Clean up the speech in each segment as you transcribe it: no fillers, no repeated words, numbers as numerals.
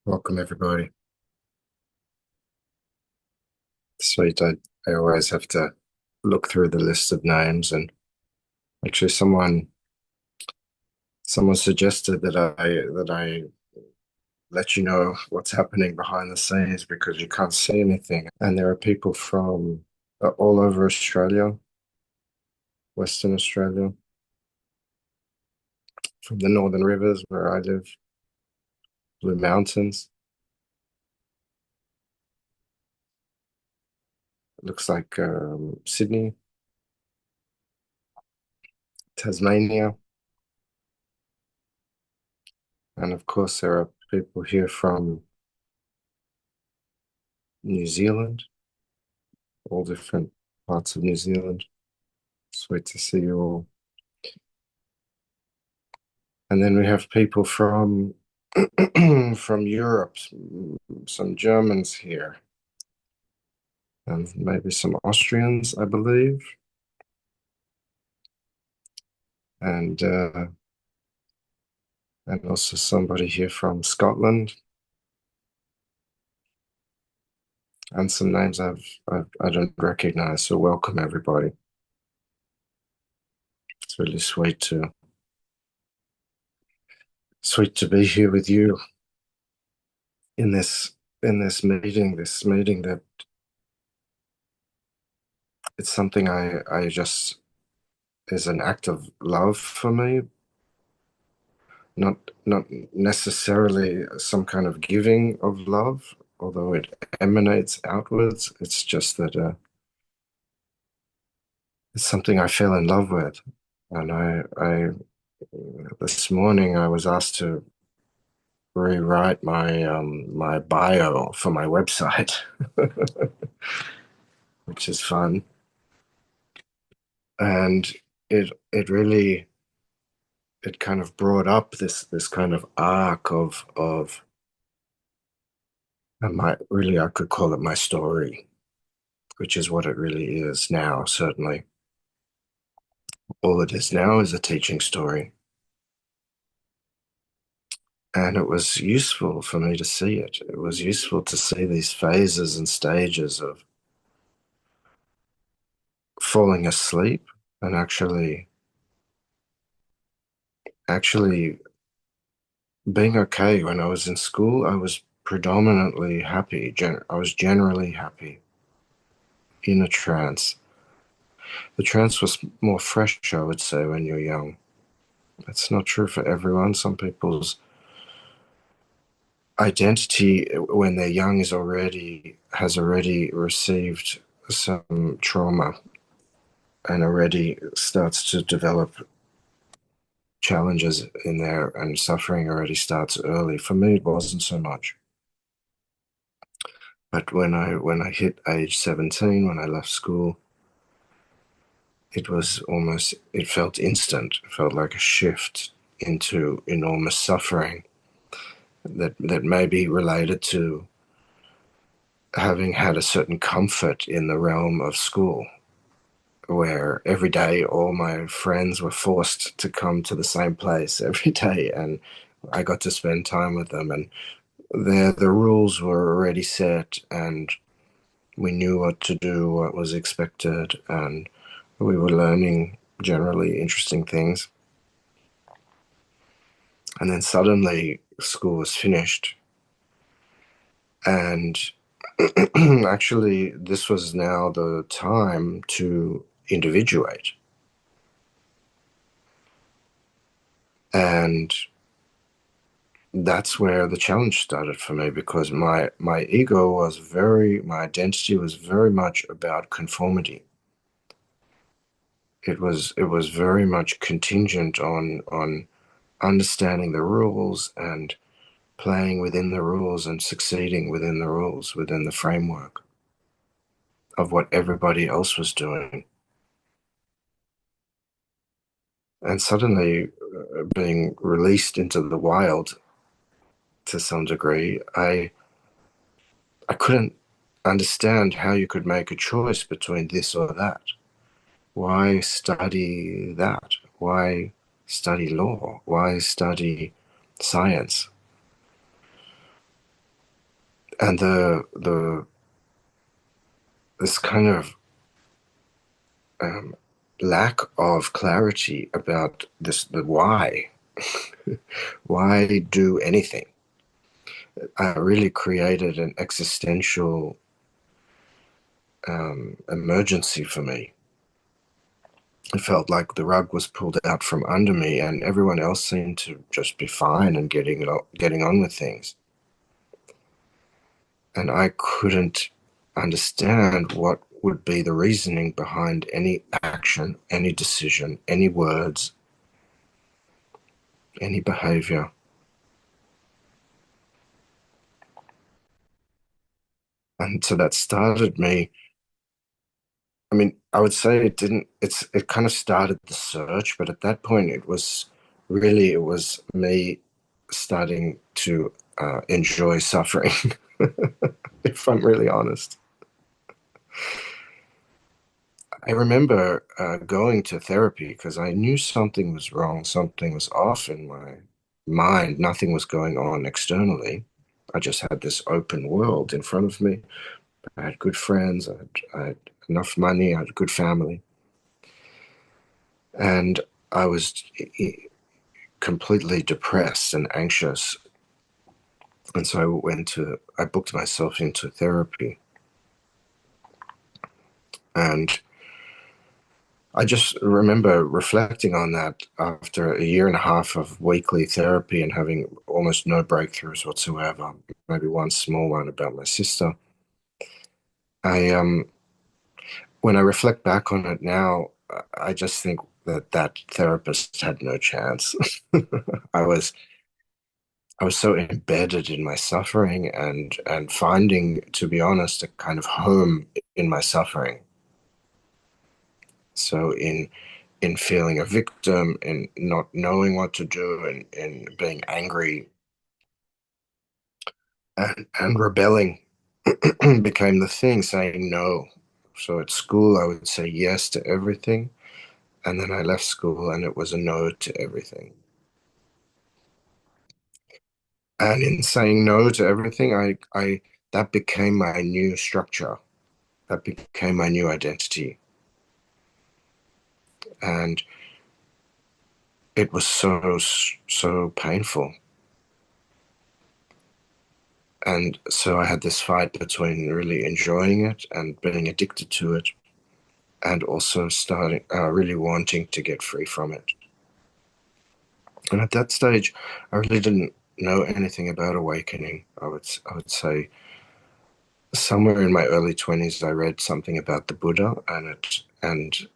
Welcome, everybody. Sweet. I always have to look through the list of names, and actually, someone suggested that I let you know what's happening behind the scenes because you can't see anything. And there are people from all over Australia, Western Australia, from the Northern Rivers where I live, Blue Mountains. It looks like Sydney, Tasmania, and of course there are people here from New Zealand, all different parts of New Zealand. Sweet to see you all. And then we have people from from Europe, some Germans here, and maybe some Austrians, I believe, and and also somebody here from Scotland, and some names I don't recognize. So welcome everybody. It's really sweet to be here with you in this meeting. This meeting that it's something I just is an act of love for me, not necessarily some kind of giving of love, although it emanates outwards. It's just that it's something I fell in love with, and I this morning I was asked to rewrite my bio for my website, which is fun, and it really it kind of brought up this kind of arc of my really I could call it my story, which is what it really is now, certainly. All it is now is a teaching story. And it was useful for me to see it. It was useful to see these phases and stages of falling asleep and actually being okay. When I was in school, I was predominantly happy. I was generally happy in a trance. The trance was more fresh, I would say, when you're young. That's not true for everyone. Some people's identity when they're young has already received some trauma and already starts to develop challenges in there, and suffering already starts early. For me, it wasn't so much. But when I hit age 17, when I left school, it felt instant. It felt like a shift into enormous suffering that may be related to having had a certain comfort in the realm of school, where every day all my friends were forced to come to the same place every day, and I got to spend time with them, and the rules were already set, and we knew what to do, what was expected, and we were learning generally interesting things. And then suddenly school was finished, and actually this was now the time to individuate. And that's where the challenge started for me, because my ego was my identity was very much about conformity. It was very much contingent on understanding the rules and playing within the rules and succeeding within the rules, within the framework of what everybody else was doing. And suddenly, being released into the wild to some degree, I couldn't understand how you could make a choice between this or that. Why study that? Why study law? Why study science? and the this kind of um, lack of clarity about this, the why do anything, really created an existential emergency for me. It felt like the rug was pulled out from under me, and everyone else seemed to just be fine and getting on with things. And I couldn't understand what would be the reasoning behind any action, any decision, any words, any behavior. And so that started me. I mean, I would say it didn't, it kind of started the search, but at that point it was me starting to enjoy suffering, if I'm really honest. I remember going to therapy because I knew something was wrong, something was off in my mind. Nothing was going on externally. I just had this open world in front of me. I had good friends, I had enough money, I had a good family. And I was completely depressed and anxious. And so I booked myself into therapy. And I just remember reflecting on that after a year and a half of weekly therapy and having almost no breakthroughs whatsoever, maybe one small one about my sister. I When I reflect back on it now, I just think that that therapist had no chance. I was I was so embedded in my suffering and finding, to be honest, a kind of home in my suffering. So in feeling a victim, in not knowing what to do, and in being angry and rebelling became the thing, saying no. So at school, I would say yes to everything. And then I left school and it was a no to everything. And in saying no to everything, that became my new structure. That became my new identity. And it was so painful. And so I had this fight between really enjoying it and being addicted to it, and also starting really wanting to get free from it. And at that stage, I really didn't know anything about awakening. I would say somewhere in my early 20s, I read something about the Buddha and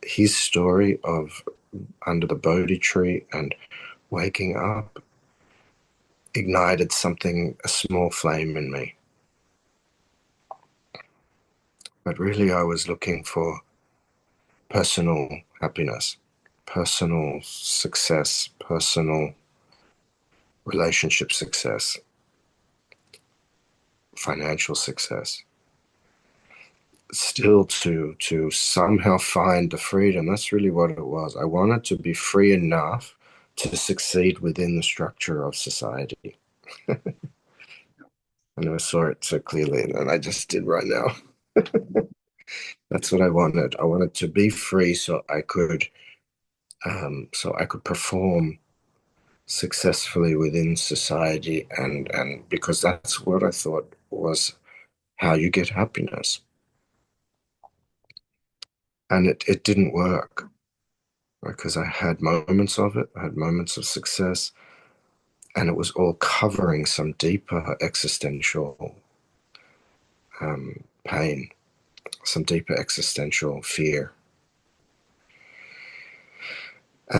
his story of under the Bodhi tree and waking up ignited something, a small flame in me. But really, I was looking for personal happiness, personal success, personal relationship success, financial success. Still to somehow find the freedom. That's really what it was. I wanted to be free enough to succeed within the structure of society. And I saw it so clearly, and I just did right now. That's what I wanted. I wanted to be free so I could perform successfully within society, and because that's what I thought was how you get happiness. And it didn't work because I had moments of it, I had moments of success, and it was all covering some deeper existential pain, some deeper existential fear.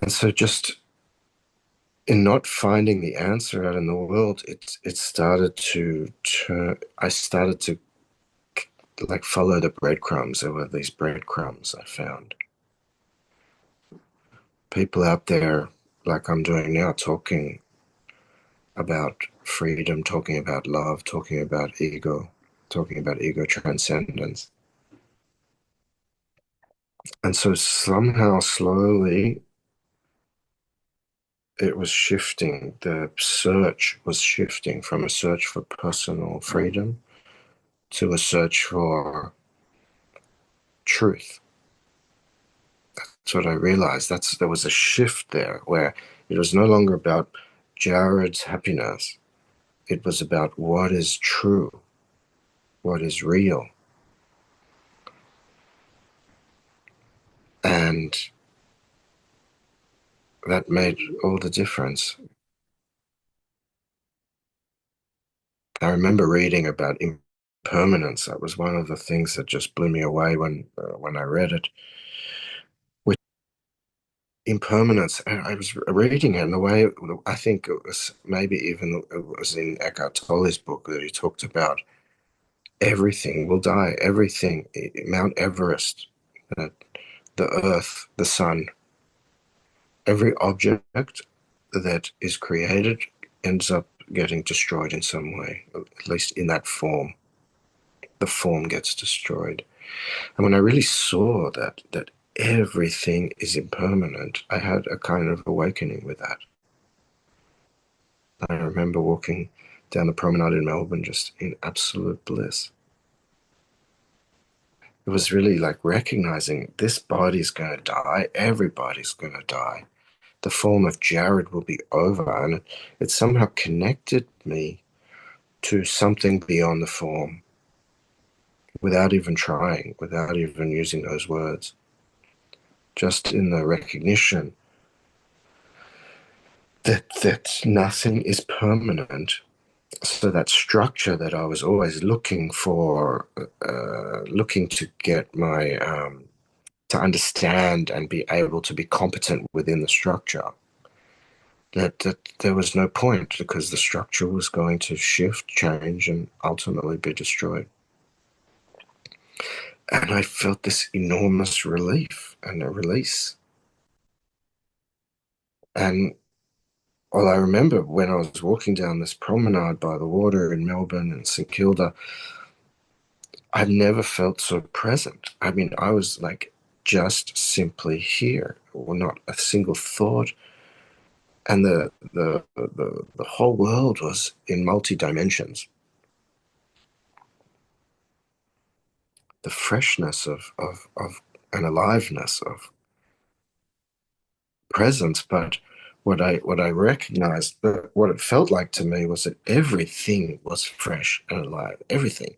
And so just in not finding the answer out in the world, it started to turn. I started to like follow the breadcrumbs. There were these breadcrumbs I found. People out there, like I'm doing now, talking about freedom, talking about love, talking about ego transcendence. And so somehow, slowly, it was shifting. The search was shifting from a search for personal freedom to a search for truth. That's what I realized. There was a shift there where it was no longer about Jared's happiness. It was about what is true, what is real. And that made all the difference. I remember reading about impermanence. That was one of the things that just blew me away when I read it. With impermanence, and I was reading it in a way, I think it was maybe even it was in Eckhart Tolle's book that he talked about everything will die, everything, Mount Everest, the earth, the sun, every object that is created ends up getting destroyed in some way, at least in that form. The form gets destroyed. And when I really saw that everything is impermanent, I had a kind of awakening with that. I remember walking down the promenade in Melbourne just in absolute bliss. It was really like recognizing this body's going to die, everybody's going to die. The form of Jared will be over, and it somehow connected me to something beyond the form without even trying, without even using those words. Just in the recognition that nothing is permanent. So that structure that I was always looking for, looking to get my to understand and be able to be competent within the structure, that there was no point because the structure was going to shift, change, and ultimately be destroyed. And I felt this enormous relief and a release. And well, I remember when I was walking down this promenade by the water in Melbourne and St Kilda, I've never felt so present. I mean, I was like just simply here, or not a single thought. And the whole world was in multi dimensions. The freshness of an aliveness of presence. But what I recognized, what it felt like to me was that everything was fresh and alive. Everything.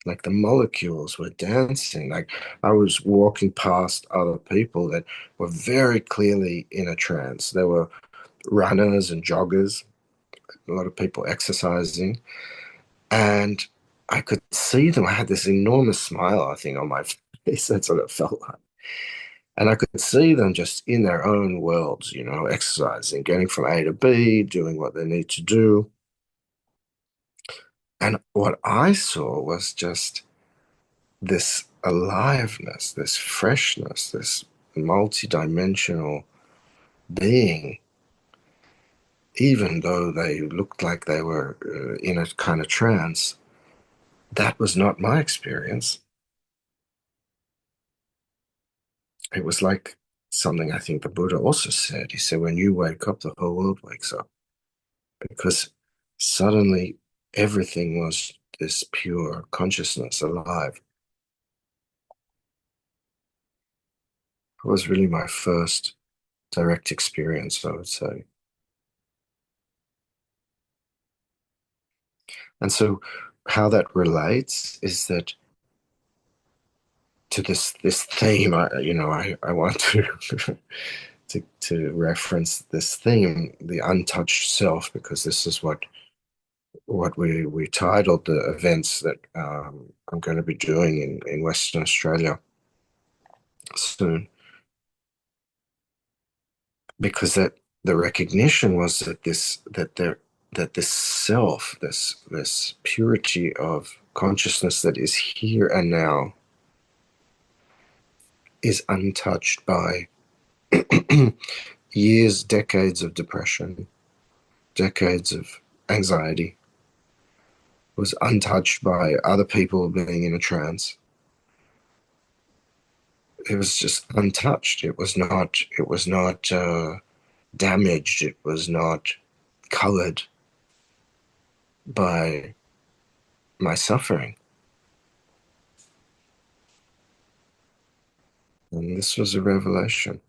Like the molecules were dancing. Like I was walking past other people that were very clearly in a trance. There were runners and joggers, a lot of people exercising, and I could see them. I had this enormous smile, I think, on my face. That's what it felt like. And I could see them just in their own worlds, you know, exercising, getting from A to B, doing what they need to do. And what I saw was just this aliveness, this freshness, this multi-dimensional being, even though they looked like they were in a kind of trance. That was not my experience. It was like something I think the Buddha also said. He said, when you wake up, the whole world wakes up. Because suddenly everything was this pure consciousness alive. It was really my first direct experience, I would say. And so how that relates is that to this theme, I want to, to reference this theme, the untouched self, because this is what we titled the events that I'm going to be doing in Western Australia soon, because that the recognition was that this self, this purity of consciousness that is here and now, is untouched by years, decades of depression, decades of anxiety, was untouched by other people being in a trance. It was just untouched. It was not damaged, it was not colored by my suffering. And this was a revelation.